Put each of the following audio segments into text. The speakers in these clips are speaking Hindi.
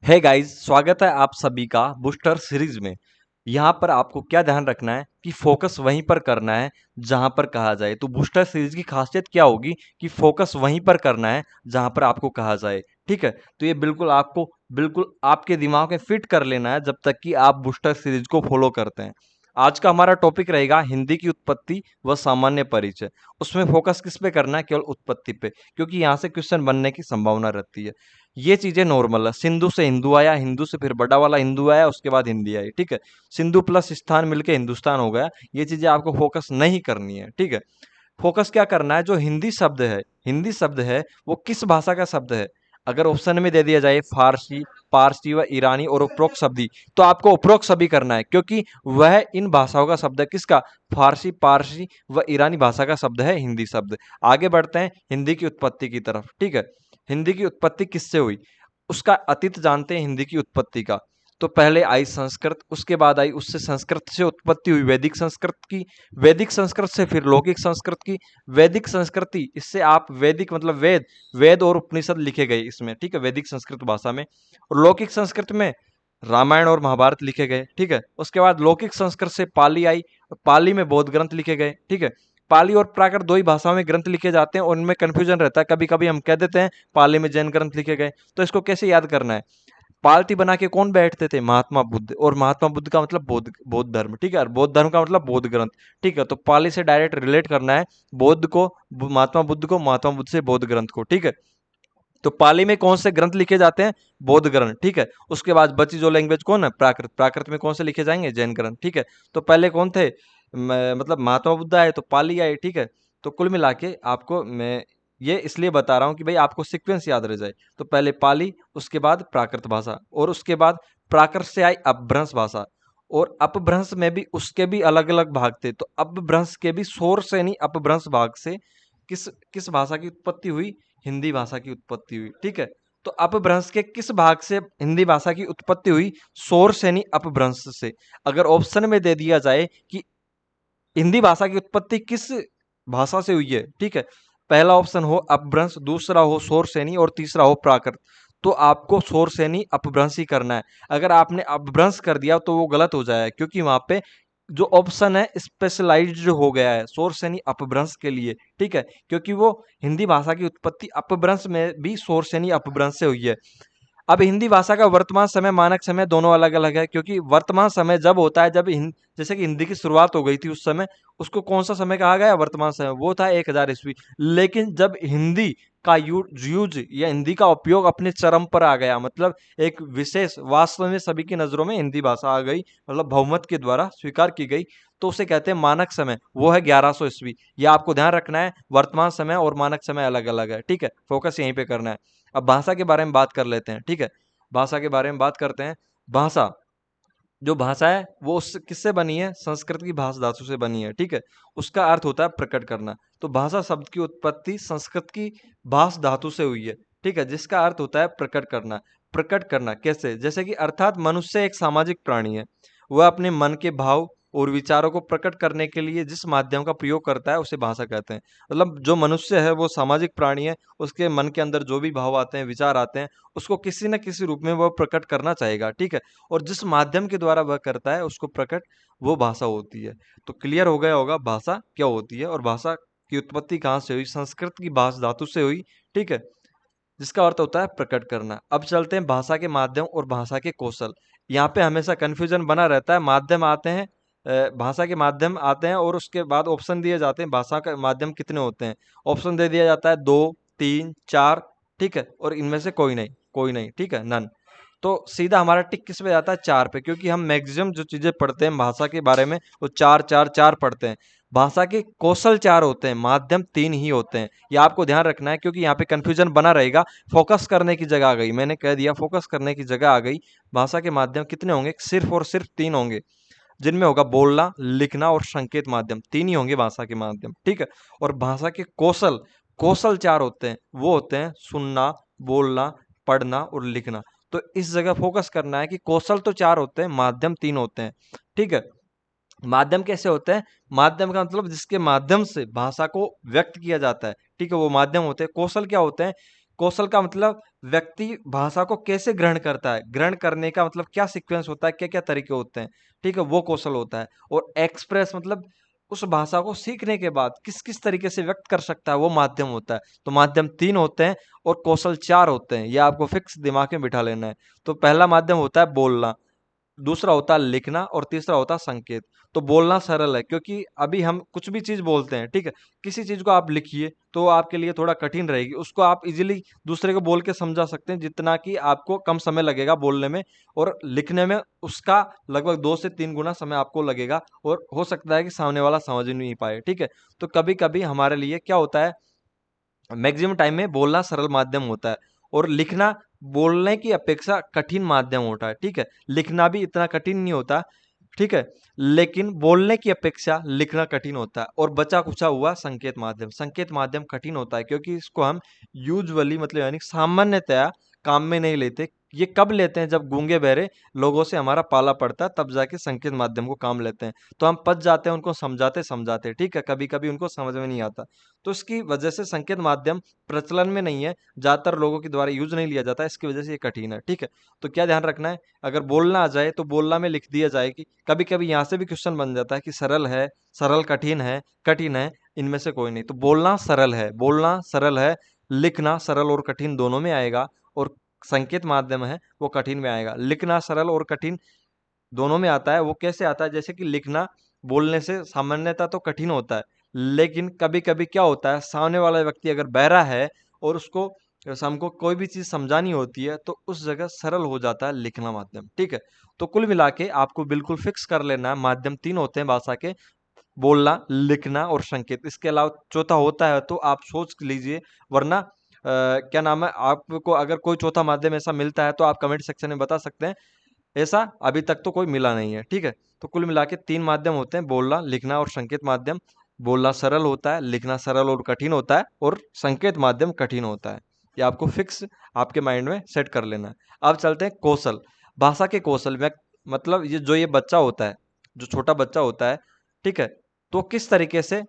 हे गाइस, स्वागत है आप सभी का बूस्टर सीरीज में। यहाँ पर आपको क्या ध्यान रखना है कि फोकस वहीं पर करना है जहाँ पर कहा जाए। तो बूस्टर सीरीज की खासियत क्या होगी कि फोकस वहीं पर करना है जहाँ पर आपको कहा जाए। ठीक है, तो ये बिल्कुल आपके दिमाग में फिट कर लेना है जब तक कि आप बूस्टर सीरीज को फॉलो करते हैं। आज का हमारा टॉपिक रहेगा हिंदी की उत्पत्ति व सामान्य परिचय। उसमें फोकस किस पे करना है? केवल उत्पत्ति पे, क्योंकि यहाँ से क्वेश्चन बनने की संभावना रहती है। ये चीजें नॉर्मल है। सिंधु से हिंदू आया, हिंदू से फिर बड़ा वाला हिंदू आया, उसके बाद हिंदी आई। ठीक है, सिंधु प्लस स्थान मिलके हिंदुस्तान हो गया। ये चीजें आपको फोकस नहीं करनी है। ठीक है, फोकस क्या करना है? जो हिंदी शब्द है वो किस भाषा का शब्द है? अगर ऑप्शन में दे दिया जाए फारसी, पारसी व ईरानी और उपरोक्त शब्दी, तो आपको उपरोक्त सभी करना है, क्योंकि वह इन भाषाओं का शब्द है। किसका? फारसी, पारसी व ईरानी भाषा का शब्द है हिंदी शब्द। आगे बढ़ते हैं हिंदी की उत्पत्ति की तरफ। ठीक है, हिंदी की उत्पत्ति किससे हुई? उसका अतीत जानते हैं हिंदी की उत्पत्ति का। तो पहले आई संस्कृत, उसके बाद आई, उससे संस्कृत से उत्पत्ति हुई वैदिक संस्कृत की, वैदिक संस्कृत से फिर लौकिक संस्कृत की, वैदिक संस्कृति, इससे आप वैदिक मतलब वेद, वेद और उपनिषद लिखे गए इसमें। ठीक है, वैदिक संस्कृत भाषा में। और लौकिक संस्कृत में रामायण और महाभारत लिखे गए। ठीक है, उसके बाद लौकिक संस्कृत से पाली आई, पाली में बौद्ध ग्रंथ लिखे गए। ठीक है, पाली और प्राकृत दो ही भाषाओं में ग्रंथ लिखे जाते हैं और उनमें कंफ्यूजन रहता है। कभी कभी हम कह देते हैं पाली में जैन ग्रंथ लिखे गए। तो इसको कैसे याद करना है? पालती बना के कौन बैठते थे? महात्मा बुद्ध। और महात्मा बुद्ध का मतलब बौद्ध बौद्ध धर्म। ठीक है, और बौद्ध धर्म का मतलब बौद्ध ग्रंथ। ठीक है, तो पाली से डायरेक्ट रिलेट करना है बौद्ध को, महात्मा बुद्ध को, महात्मा बुद्ध से बौद्ध ग्रंथ को। ठीक है, तो पाली में कौन से ग्रंथ लिखे जाते हैं? बौद्ध ग्रंथ। ठीक है, उसके बाद बची जो लैंग्वेज कौन है? प्राकृत। प्राकृत में कौन से लिखे जाएंगे? जैन ग्रंथ। ठीक है, तो पहले कौन थे? मतलब महात्मा बुद्ध आए तो पाली आई। ठीक है, तो कुल मिला के आपको मैं ये इसलिए बता रहा हूँ कि भाई आपको सीक्वेंस याद रह जाए। तो पहले पाली, उसके बाद प्राकृत भाषा, और उसके बाद प्राकृत से आई अपभ्रंश भाषा। और अपभ्रंश में भी उसके भी अलग अलग भाग थे। तो अपभ्रंश के भी सौर सेनी अपभ्रंश भाग से किस किस भाषा की उत्पत्ति हुई? हिंदी भाषा की उत्पत्ति हुई। ठीक है, तो अपभ्रंश के किस भाग से हिंदी भाषा की उत्पत्ति हुई? सौर सेनी अपभ्रंश से। अगर ऑप्शन में दे दिया जाए कि हिंदी भाषा की उत्पत्ति किस भाषा से हुई है? ठीक है, पहला ऑप्शन हो अपभ्रंश, दूसरा हो सौर सेनी और तीसरा हो प्राकृत, तो आपको सौर सेनी अपभ्रंश ही करना है। अगर आपने अपभ्रंश कर दिया तो वो गलत हो जाएगा, क्योंकि वहां पे जो ऑप्शन है स्पेशलाइज्ड हो गया है सौर सेनी अपभ्रंश के लिए। ठीक है, क्योंकि वो हिंदी भाषा की उत्पत्ति अपभ्रंश में भी सौर सेनी अपभ्रंश से हुई है। अब हिंदी भाषा का वर्तमान समय, मानक समय दोनों अलग-अलग है, क्योंकि वर्तमान समय जब होता है जब जैसे कि हिंदी की शुरुआत हो गई थी उस समय, उसको कौन-सा समय कहा गया? वर्तमान समय, वो था 1000 ईस्वी। लेकिन जब हिंदी का यूज़ या हिंदी का उपयोग अपने चरम पर आ गया, मतलब एक विशेष वास्तव में सभी की नज़रों में हिंदी भाषा आ गई, मतलब बहुमत के द्वारा स्वीकार की गई, तो उसे कहते हैं मानक समय, वो है 1100 ईस्वी। ये आपको ध्यान रखना है, वर्तमान समय और मानक समय अलग-अलग है। ठीक है, फोकस यहीं पे करना है। अब भाषा के बारे में बात कर लेते हैं। ठीक है, भाषा के बारे में बात करते हैं। भाषा, जो भाषा है वो उस किससे बनी है? संस्कृत की भाष धातु से बनी है। ठीक है, उसका अर्थ होता है प्रकट करना। तो भाषा शब्द की उत्पत्ति संस्कृत की भाष धातु से हुई है। ठीक है, जिसका अर्थ होता है प्रकट करना। प्रकट करना कैसे? जैसे कि अर्थात मनुष्य एक सामाजिक प्राणी है, वह अपने मन के भाव और विचारों को प्रकट करने के लिए जिस माध्यम का प्रयोग करता है उसे भाषा कहते हैं। मतलब जो मनुष्य है वो सामाजिक प्राणी है, उसके मन के अंदर जो भी भाव आते हैं, विचार आते हैं, उसको किसी न किसी रूप में वह प्रकट करना चाहेगा। ठीक है, और जिस माध्यम के द्वारा वह करता है उसको प्रकट, वो भाषा होती है। तो क्लियर हो गया होगा भाषा क्या होती है और भाषा की उत्पत्ति कहाँ से हुई? संस्कृत की भाष धातु से हुई। ठीक है, जिसका अर्थ होता है प्रकट करना। अब चलते हैं भाषा के माध्यम और भाषा के कौशल। यहाँ पे हमेशा कन्फ्यूजन बना रहता है। माध्यम आते हैं, भाषा के माध्यम आते हैं और उसके बाद ऑप्शन दिए जाते हैं भाषा का माध्यम कितने होते हैं। ऑप्शन दे दिया जाता है 2, 3, 4। ठीक है, और इनमें से कोई नहीं, कोई नहीं। ठीक है, नन। तो सीधा हमारा टिक किस पे जाता है? 4 पे, क्योंकि हम मैक्सिमम जो चीजें पढ़ते हैं भाषा के बारे में वो 4 4 4 पढ़ते हैं। भाषा के कौशल 4 होते हैं, माध्यम 3 ही होते हैं। ये आपको ध्यान रखना है, क्योंकि यहाँ पे कंफ्यूजन बना रहेगा। फोकस करने की जगह आ गई, मैंने कह दिया फोकस करने की जगह आ गई। भाषा के माध्यम कितने होंगे? सिर्फ और सिर्फ 3 होंगे, जिनमें होगा बोलना, लिखना और संकेत माध्यम। 3 ही होंगे भाषा के माध्यम। ठीक है, और भाषा के कौशल, कौशल 4 होते हैं। वो होते हैं सुनना, बोलना, पढ़ना और लिखना। तो इस जगह फोकस करना है कि कौशल तो 4 होते हैं, माध्यम 3 होते हैं। ठीक है, माध्यम कैसे होते हैं? माध्यम का मतलब जिसके माध्यम से भाषा को व्यक्त किया जाता है। ठीक है, वो माध्यम होते हैं। कौशल क्या होते हैं? कौशल का मतलब व्यक्ति भाषा को कैसे ग्रहण करता है, ग्रहण करने का मतलब क्या सीक्वेंस होता है, क्या-क्या तरीके होते हैं, ठीक है? वो कौशल होता है। और एक्सप्रेस मतलब उस भाषा को सीखने के बाद किस-किस तरीके से व्यक्त कर सकता है, वो माध्यम होता है। तो माध्यम 3 होते हैं और कौशल 4 होते हैं, ये आपको फिक्स दिमाग में बिठा लेना है। तो पहला माध्यम होता है बोलना, दूसरा होता है लिखना और तीसरा होता है संकेत। तो बोलना सरल है क्योंकि अभी हम कुछ भी चीज़ बोलते हैं, ठीक है? किसी चीज़ को आप लिखिए तो आपके लिए थोड़ा कठिन रहेगी, उसको आप ईज़िली दूसरे को बोल के समझा सकते हैं जितना कि आपको कम समय लगेगा बोलने में, और लिखने में उसका लगभग 2 से 3 गुना समय आपको लगेगा और हो सकता है कि सामने वाला समझ ही नहीं पाए, ठीक है? तो कभी-कभी हमारे लिए क्या होता है, मैक्सिमम टाइम में बोलना सरल माध्यम होता है और लिखना बोलने की अपेक्षा कठिन माध्यम होता है, ठीक है? लिखना भी इतना कठिन नहीं होता, ठीक है? लेकिन बोलने की अपेक्षा लिखना कठिन होता है। और बचा-खुचा हुआ संकेत माध्यम। संकेत माध्यम कठिन होता है क्योंकि इसको हम यूजुअली मतलब यानी सामान्यतया काम में नहीं लेते। ये कब लेते हैं, जब गूंगे-बहरे लोगों से हमारा पाला पड़ता है, तब जाके संकेत माध्यम को काम लेते हैं। तो हम फँस जाते हैं उनको समझाते-समझाते, ठीक है? कभी-कभी उनको समझ में नहीं आता। तो इसकी वजह से संकेत माध्यम प्रचलन में नहीं है, ज़्यादातर लोगों के द्वारा यूज़ नहीं लिया जाता है, इसकी वजह से ये कठिन है, ठीक है? तो क्या ध्यान रखना है, अगर बोलना आ जाए तो बोलना में लिख दिया जाए कि कभी-कभी यहाँ से भी क्वेश्चन बन जाता है कि सरल कठिन है, इनमें से कोई नहीं। तो बोलना सरल है, लिखना सरल और कठिन दोनों में आएगा, और संकेत माध्यम है वो कठिन में आएगा। लिखना सरल और कठिन दोनों में आता है। वो कैसे आता है, जैसे कि लिखना बोलने से सामान्यतः तो कठिन होता है, लेकिन कभी-कभी क्या होता है, सामने वाला व्यक्ति अगर बहरा है और उसको हमको कोई भी चीज़ समझानी होती है, तो उस जगह सरल हो जाता है लिखना माध्यम, ठीक है? तो कुल मिला के आपको बिल्कुल फिक्स कर लेना है, माध्यम 3 होते हैं भाषा के, बोलना, लिखना और संकेत। इसके अलावा चौथा होता है तो आप सोच लीजिए, वरना क्या नाम है, आपको अगर कोई चौथा माध्यम ऐसा मिलता है तो आप कमेंट सेक्शन में बता सकते हैं। ऐसा अभी तक तो कोई मिला नहीं है, ठीक है? तो कुल मिला के 3 माध्यम होते हैं, बोलना, लिखना और संकेत माध्यम। बोलना सरल होता है, लिखना सरल और कठिन होता है, और संकेत माध्यम कठिन होता है। ये आपको फिक्स आपके माइंड में सेट कर लेना है। अब चलते हैं कौशल। भाषा के कौशल में मतलब ये बच्चा होता है, जो छोटा बच्चा होता है, ठीक है? तो किस तरीके से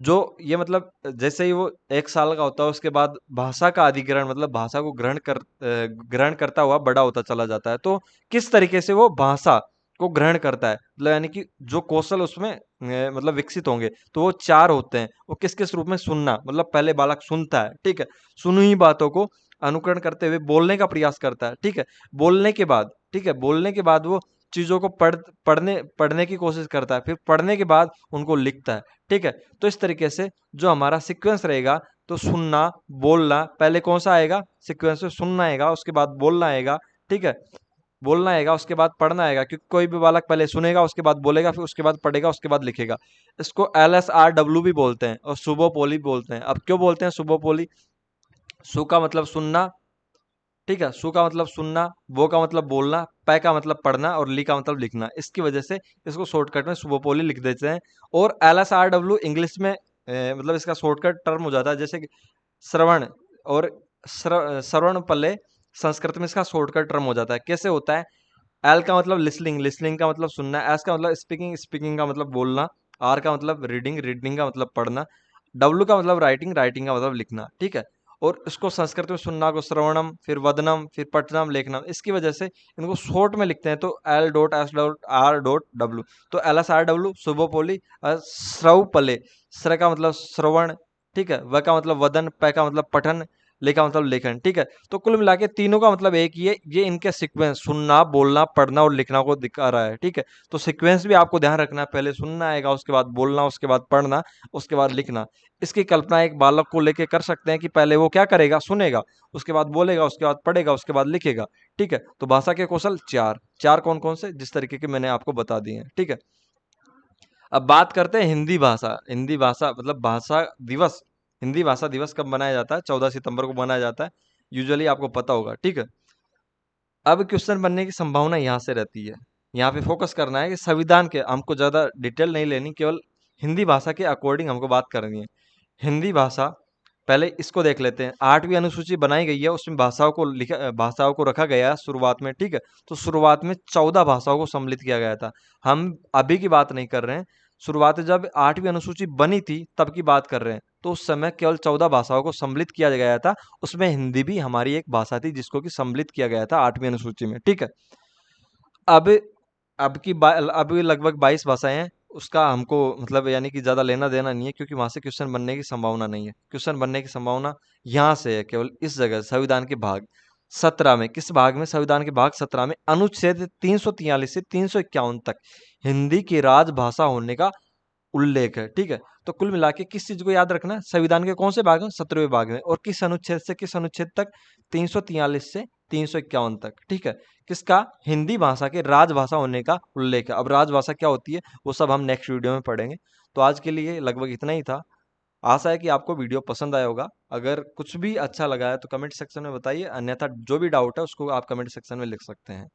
जो ये मतलब जैसे ही वो 1 साल का होता है, उसके बाद भाषा का अधिग्रहण मतलब भाषा को ग्रहण करता हुआ बड़ा होता चला जाता है। तो किस तरीके से वो भाषा को ग्रहण करता है, मतलब यानी कि जो कौशल उसमें मतलब विकसित होंगे, तो वो 4 होते हैं। वो किस-किस रूप में, सुनना, मतलब पहले बालक सुनता है, ठीक है? सुनी हुई बातों को अनुकरण करते हुए बोलने का प्रयास करता है, ठीक है? बोलने के बाद, ठीक है? बोलने के बाद वो चीज़ों को पढ़ने पढ़ने की कोशिश करता है, फिर पढ़ने के बाद उनको लिखता है, ठीक है? तो इस तरीके से जो हमारा सीक्वेंस रहेगा, तो सुनना, बोलना, पहले कौन-सा आएगा सीक्वेंस में, सुनना आएगा, उसके बाद बोलना आएगा, ठीक है? बोलना आएगा, उसके बाद पढ़ना आएगा, क्योंकि कोई भी बालक पहले सुनेगा, उसके बाद बोलेगा, फिर उसके बाद पढ़ेगा, उसके बाद लिखेगा। इसको एलएसआरडब्ल्यू भी बोलते हैं और सुबोपोली भी बोलते हैं। अब क्यों बोलते हैं सुबोपोली? सु का मतलब सुनना, ठीक है? सु का मतलब सुनना, बो का मतलब बोलना, पै का मतलब पढ़ना और ली का मतलब लिखना। इसकी वजह से इसको शॉर्टकट में सुबोपोली लिख देते हैं। और एलएसआरडब्ल्यू इंग्लिश में मतलब इसका शॉर्टकट टर्म हो जाता है, जैसे कि श्रवण और श्रवण पल्ले संस्कृत में इसका शॉर्टकट टर्म हो जाता है। कैसे होता है? एल का मतलब लिसनिंग, लिसनिंग का मतलब सुनना, एस का मतलब स्पीकिंग, स्पीकिंग का मतलब बोलना, आर का मतलब रीडिंग, रीडिंग का मतलब पढ़ना, डब्ल्यू का मतलब राइटिंग, राइटिंग का मतलब लिखना, ठीक है? और इसको संस्कृत में सुनना को श्रवणम, फिर वदनम, फिर पठनम, लेखनम। इसकी वजह से इनको शॉर्ट में लिखते हैं, तो L dot S dot R dot W. तो एल एस आर डब्ल्यू सुबोपोली श्रवपले, श्र का मतलब श्रवण, ठीक है? व का मतलब वदन, प का मतलब पठन, ले का मतलब लेखन, ठीक है? तो कुल मिला के तीनों का मतलब एक ही है, ये इनके सीक्वेंस सुनना, बोलना, पढ़ना और लिखना को दिखा रहा है, ठीक है? तो सीक्वेंस भी आपको ध्यान रखना है, पहले सुनना आएगा, उसके बाद बोलना, उसके बाद पढ़ना, उसके बाद लिखना। इसकी कल्पना एक बालक को लेके कर सकते हैं कि पहले वो क्या करेगा, सुनेगा, उसके बाद बोलेगा, उसके बाद पढ़ेगा, उसके बाद लिखेगा, ठीक है? तो भाषा के कौशल 4 कौन-कौन से, जिस तरीके के मैंने आपको बता दिए हैं, ठीक है? अब बात करते हैं हिंदी भाषा। हिंदी भाषा मतलब भाषा दिवस, हिंदी भाषा दिवस कब मनाया जाता है? 14 सितंबर को मनाया जाता है। यूजुअली आपको पता होगा, ठीक है? अब क्वेश्चन बनने की संभावना यहाँ से रहती है। यहाँ पे फोकस करना है कि संविधान के, हमको ज़्यादा डिटेल नहीं लेनी, केवल हिंदी भाषा के अकॉर्डिंग हमको बात करनी है। हिंदी भाषा, पहले इसको देख लेते हैं। 8वीं अनुसूची बनाई गई है, उसमें भाषाओं को रखा गया है शुरुआत में, ठीक है? तो शुरुआत में 14 भाषाओं को सम्मिलित किया गया था। हम अभी की बात नहीं कर रहे हैं। शुरुआत जब 8वीं अनुसूची बनी थी तब की बात कर रहे हैं, तो उस समय केवल 14 भाषाओं को सम्मिलित किया गया था। उसमें हिंदी भी हमारी एक भाषा थी जिसको कि सम्मिलित किया गया था 8वीं अनुसूची में, ठीक है। अब अब लगभग 22 भाषाएं हैं। उसका हमको मतलब यानी कि ज़्यादा लेना देना नहीं है, क्योंकि वहां से क्वेश्चन बनने की संभावना नहीं है। क्वेश्चन बनने की संभावना यहाँ से है, केवल इस जगह संविधान के भाग 17 में। किस भाग में? संविधान के भाग 17 में अनुच्छेद 343 से 351 तक हिंदी की राजभाषा होने का उल्लेख है, ठीक है। तो कुल मिला के किस चीज को याद रखना है? संविधान के कौन से भाग में? 17वें भाग में। और किस अनुच्छेद से किस अनुच्छेद तक? 343 से 351 तक, ठीक है। किसका? हिंदी भाषा के राजभाषा होने का उल्लेख है। अब राजभाषा क्या होती है वो सब हम नेक्स्ट वीडियो में पढ़ेंगे। तो आज के लिए लगभग इतना ही था। आशा है कि आपको वीडियो पसंद आया होगा। अगर कुछ भी अच्छा लगा है तो कमेंट सेक्शन में बताइए, अन्यथा जो भी डाउट है उसको आप कमेंट सेक्शन में लिख सकते हैं।